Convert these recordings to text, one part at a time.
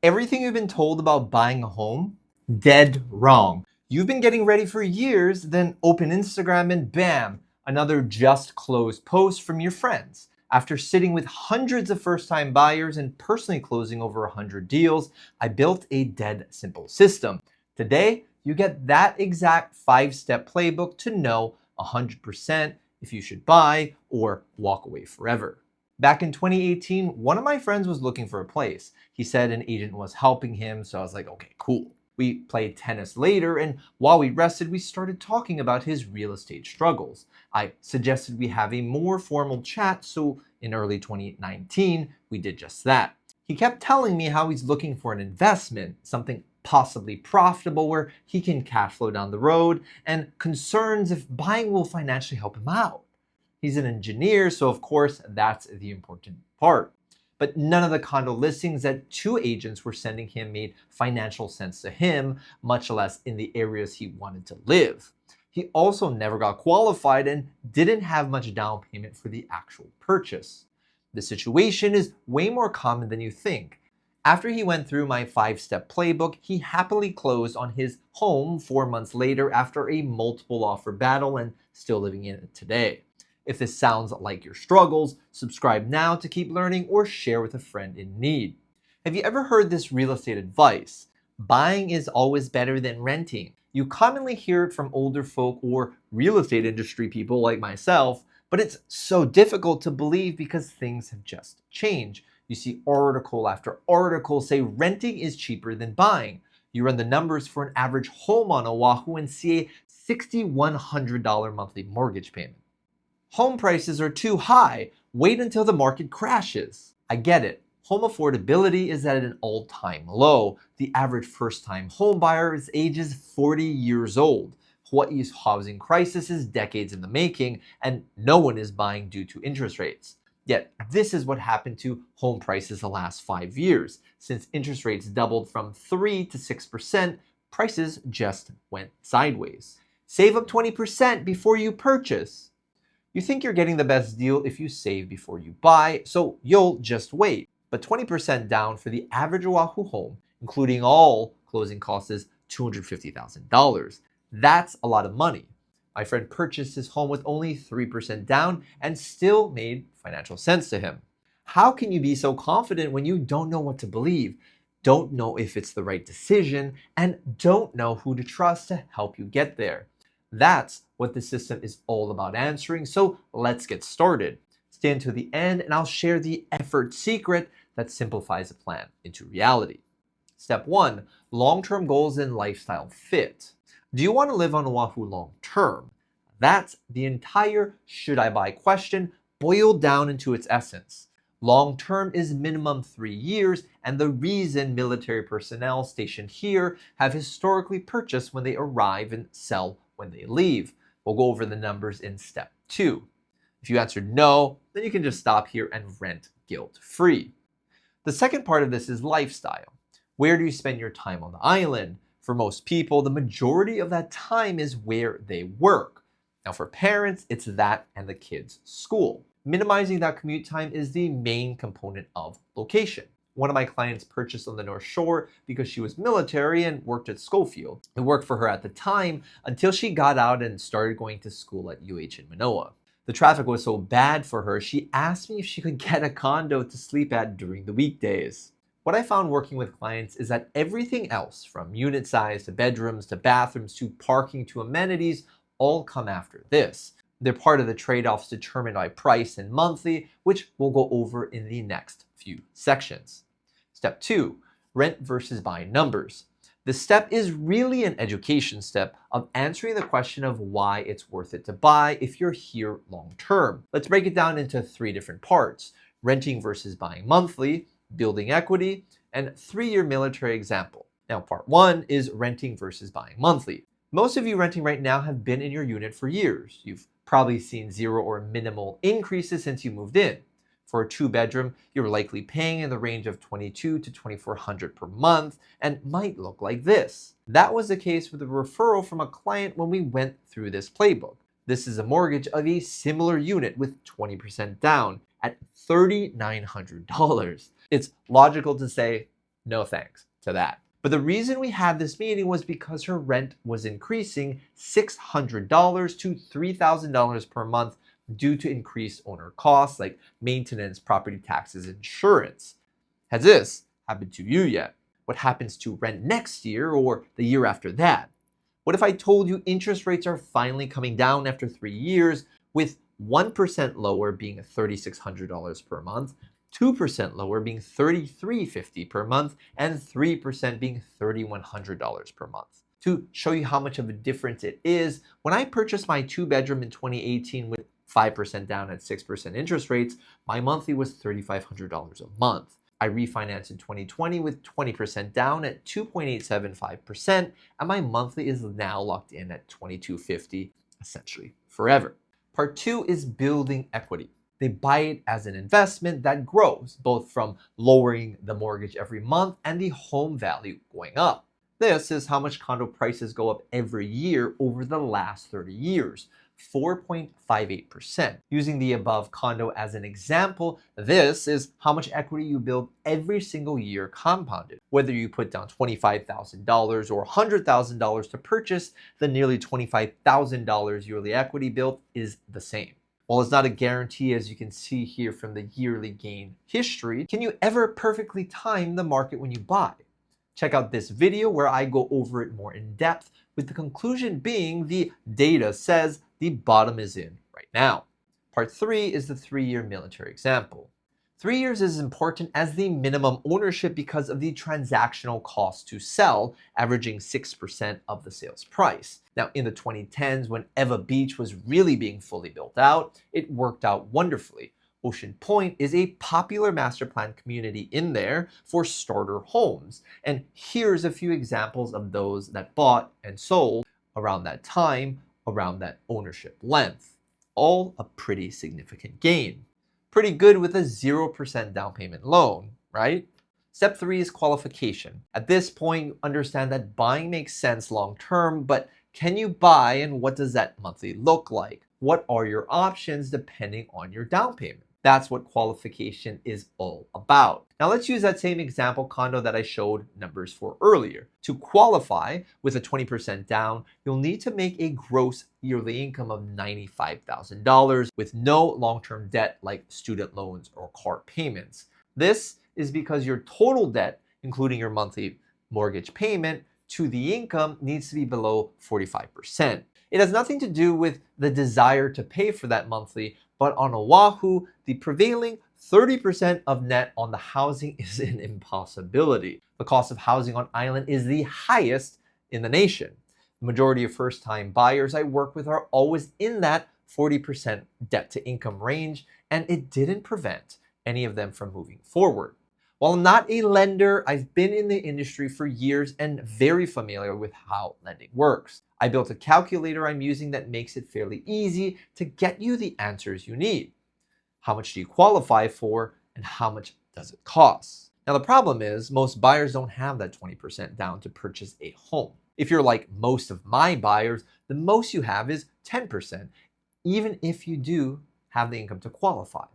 Everything you've been told about buying a home, dead wrong. You've been getting ready for years, then open Instagram and bam, another just closed post from your friends. After sitting with hundreds of first time buyers and personally closing over 100 deals, I built a dead simple system. Today, you get that exact 5-step playbook to know 100% if you should buy or walk away forever. Back in 2018, one of my friends was looking for a place. He said an agent was helping him, so I was like, okay, cool. We played tennis later, and while we rested, we started talking about his real estate struggles. I suggested we have a more formal chat, so in early 2019, we did just that. He kept telling me how he's looking for an investment, something possibly profitable where he can cash flow down the road, and concerns if buying will financially help him out. He's an engineer, so of course, that's the important part. But none of the condo listings that 2 agents were sending him made financial sense to him, much less in the areas he wanted to live. He also never got qualified and didn't have much down payment for the actual purchase. The situation is way more common than you think. After he went through my 5-step playbook, he happily closed on his home 4 months later after a multiple offer battle and still living in it today. If this sounds like your struggles, subscribe now to keep learning or share with a friend in need. Have you ever heard this real estate advice? Buying is always better than renting. You commonly hear it from older folk or real estate industry people like myself, but it's so difficult to believe because things have just changed. You see article after article say renting is cheaper than buying. You run the numbers for an average home on Oahu and see a $6,100 monthly mortgage payment. Home prices are too high. Wait until the market crashes. I get it. Home affordability is at an all-time low. The average first-time home buyer is ages 40 years old. Hawaii's housing crisis is decades in the making, and no one is buying due to interest rates. Yet, this is what happened to home prices the last 5 years. Since interest rates doubled from 3 to 6%, prices just went sideways. Save up 20% before you purchase. You think you're getting the best deal if you save before you buy, so you'll just wait. But 20% down for the average Oahu home, including all closing costs, is $250,000. That's a lot of money. My friend purchased his home with only 3% down and still made financial sense to him. How can you be so confident when you don't know what to believe, don't know if it's the right decision, and don't know who to trust to help you get there? That's what the system is all about answering, so let's get started. Stay until the end and I'll share the effort secret that simplifies a plan into reality. Step 1, long-term goals and lifestyle fit. Do you want to live on Oahu long-term? That's the entire should I buy question boiled down into its essence. Long-term is minimum 3 years, and the reason military personnel stationed here have historically purchased when they arrive and sell when they leave. We'll go over the numbers in step 2. If you answered no, then you can just stop here and rent guilt-free. The second part of this is lifestyle. Where do you spend your time on the island? For most people, the majority of that time is where they work. Now for parents, it's that and the kids' school. Minimizing that commute time is the main component of location. One of my clients purchased on the North Shore because she was military and worked at Schofield. It worked for her at the time until she got out and started going to school at UH in Manoa. The traffic was so bad for her, she asked me if she could get a condo to sleep at during the weekdays. What I found working with clients is that everything else, from unit size to bedrooms to bathrooms to parking to amenities, all come after this. They're part of the trade-offs determined by price and monthly, which we'll go over in the next few sections. Step 2, rent versus buy numbers. This step is really an education step of answering the question of why it's worth it to buy if you're here long term. Let's break it down into 3 different parts: renting versus buying monthly, building equity, and 3-year military example. Now, part 1 is renting versus buying monthly. Most of you renting right now have been in your unit for years. You've probably seen 0 or minimal increases since you moved in. For a 2-bedroom, you're likely paying in the range of $2,200 to $2,400 per month and might look like this. That was the case with a referral from a client when we went through this playbook. This is a mortgage of a similar unit with 20% down at $3,900. It's logical to say, No thanks to that. But the reason we had this meeting was because her rent was increasing $600 to $3,000 per month due to increased owner costs like maintenance, property taxes, insurance. Has this happened to you yet? What happens to rent next year or the year after that? What if I told you interest rates are finally coming down after 3 years, with 1% lower being $3,600 per month, 2% lower being $3,350 per month, and 3% being $3,100 per month? To show you how much of a difference it is, when I purchased my 2-bedroom in 2018 with 5% down at 6% interest rates, my monthly was $3,500 a month. I refinanced in 2020 with 20% down at 2.875%, and my monthly is now locked in at $2,250, essentially forever. Part 2 is building equity. They buy it as an investment that grows, both from lowering the mortgage every month and the home value going up. This is how much condo prices go up every year over the last 30 years. 4.58%. Using the above condo as an example, this is how much equity you build every single year compounded. Whether you put down $25,000 or $100,000 to purchase, the nearly $25,000 yearly equity built is the same. While it's not a guarantee, as you can see here from the yearly gain history, can you ever perfectly time the market when you buy? Check out this video where I go over it more in depth, with the conclusion being the data says the bottom is in right now. Part 3 is the 3-year military example. 3 years is important as the minimum ownership because of the transactional cost to sell, averaging 6% of the sales price. Now, in the 2010s, when Eva Beach was really being fully built out, it worked out wonderfully. Ocean Point is a popular master plan community in there for starter homes. And here's a few examples of those that bought and sold around that time, around that ownership length. All a pretty significant gain. Pretty good with a 0% down payment loan, right? Step 3 is qualification. At this point, you understand that buying makes sense long term, but can you buy, and what does that monthly look like? What are your options depending on your down payment? That's what qualification is all about. Now let's use that same example condo that I showed numbers for earlier. To qualify with a 20% down, you'll need to make a gross yearly income of $95,000 with no long-term debt like student loans or car payments. This is because your total debt, including your monthly mortgage payment, to the income needs to be below 45%. It has nothing to do with the desire to pay for that monthly, but on Oahu, the prevailing 30% of net on the housing is an impossibility. The cost of housing on island is the highest in the nation. The majority of first-time buyers I work with are always in that 40% debt to income range, and it didn't prevent any of them from moving forward. While I'm not a lender, I've been in the industry for years and very familiar with how lending works. I built a calculator I'm using that makes it fairly easy to get you the answers you need. How much do you qualify for, and how much does it cost? Now the problem is most buyers don't have that 20% down to purchase a home. If you're like most of my buyers, the most you have is 10%, even if you do have the income to qualify.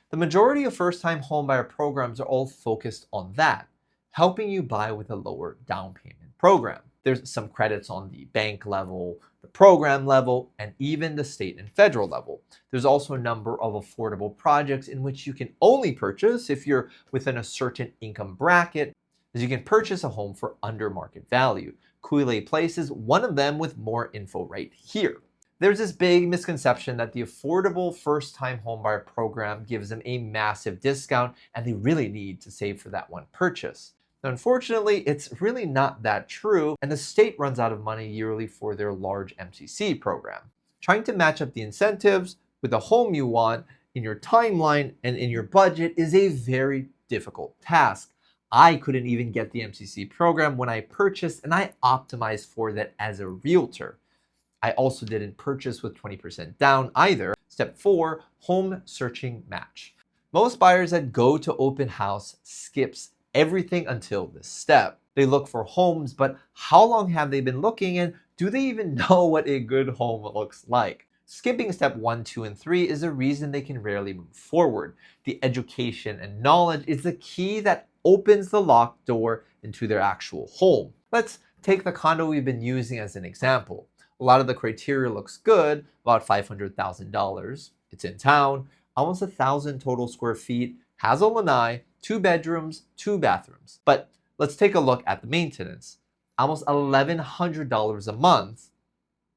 The majority of first-time homebuyer programs are all focused on that, helping you buy with a lower down payment program. There's some credits on the bank level, the program level, and even the state and federal level. There's also a number of affordable projects in which you can only purchase if you're within a certain income bracket, as you can purchase a home for under market value. Kuilei Place is one of them, with more info right here. There's this big misconception that the affordable first-time homebuyer program gives them a massive discount and they really need to save for that one purchase. Now, unfortunately, it's really not that true, and the state runs out of money yearly for their large MCC program. Trying to match up the incentives with the home you want in your timeline and in your budget is a very difficult task. I couldn't even get the MCC program when I purchased, and I optimized for that as a realtor. I also didn't purchase with 20% down either. Step 4, home searching match. Most buyers that go to open house skips everything until this step. They look for homes, but how long have they been looking, and do they even know what a good home looks like? Skipping step 1, 2, and 3 is a reason they can rarely move forward. The education and knowledge is the key that opens the locked door into their actual home. Let's take the condo we've been using as an example. A lot of the criteria looks good, about $500,000. It's in town, almost 1,000 total square feet, has a lanai, 2 bedrooms, 2 bathrooms. But let's take a look at the maintenance. Almost $1,100 a month.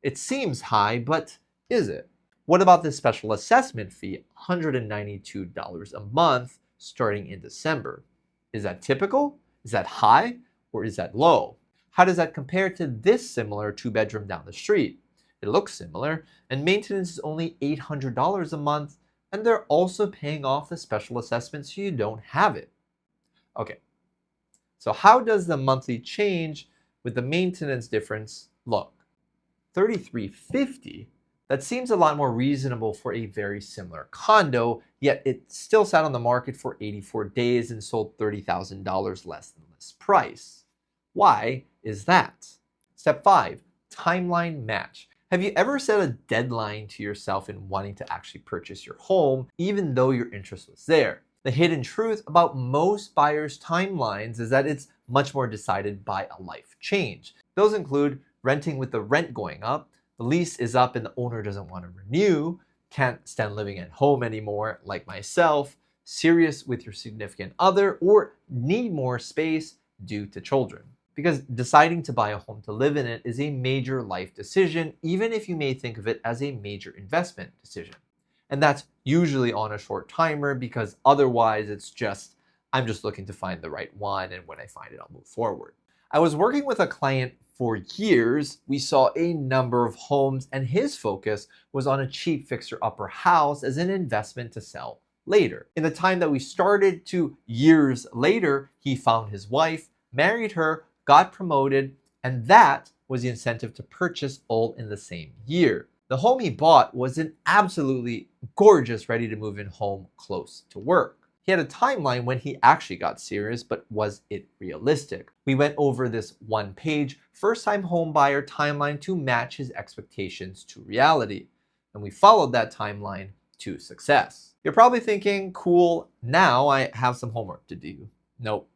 It seems high, but is it? What about this special assessment fee, $192 a month starting in December? Is that typical? Is that high? Or is that low? How does that compare to this similar 2-bedroom down the street? It looks similar, and maintenance is only $800 a month, and they're also paying off the special assessment so you don't have it. Okay, so how does the monthly change with the maintenance difference look? $3,350. That seems a lot more reasonable for a very similar condo, yet it still sat on the market for 84 days and sold $30,000 less than list price. Why is that? Step 5, timeline match. Have you ever set a deadline to yourself in wanting to actually purchase your home, even though your interest was there? The hidden truth about most buyers' timelines is that it's much more decided by a life change. Those include renting with the rent going up, the lease is up and the owner doesn't want to renew, can't stand living at home anymore like myself, serious with your significant other, or need more space due to children. Because deciding to buy a home to live in it is a major life decision, even if you may think of it as a major investment decision. And that's usually on a short timer because otherwise it's just, I'm just looking to find the right one, and when I find it, I'll move forward. I was working with a client for years. We saw a number of homes, and his focus was on a cheap fixer-upper house as an investment to sell later. In the time that we started to years later, he found his wife, married her, got promoted, and that was the incentive to purchase all in the same year. The home he bought was an absolutely gorgeous, ready to move in home close to work. He had a timeline when he actually got serious, but was it realistic? We went over this one-page first-time home buyer timeline to match his expectations to reality. And we followed that timeline to success. You're probably thinking, cool, now I have some homework to do. Nope,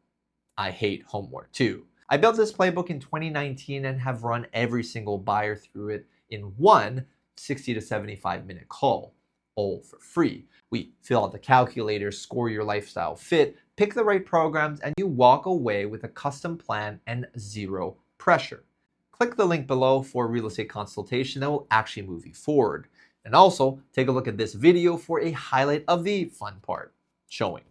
I hate homework too. I built this playbook in 2019 and have run every single buyer through it in one 60 to 75 minute call, all for free. We fill out the calculator, score your lifestyle fit, pick the right programs, and you walk away with a custom plan and zero pressure. Click the link below for a real estate consultation that will actually move you forward. And also take a look at this video for a highlight of the fun part, showing.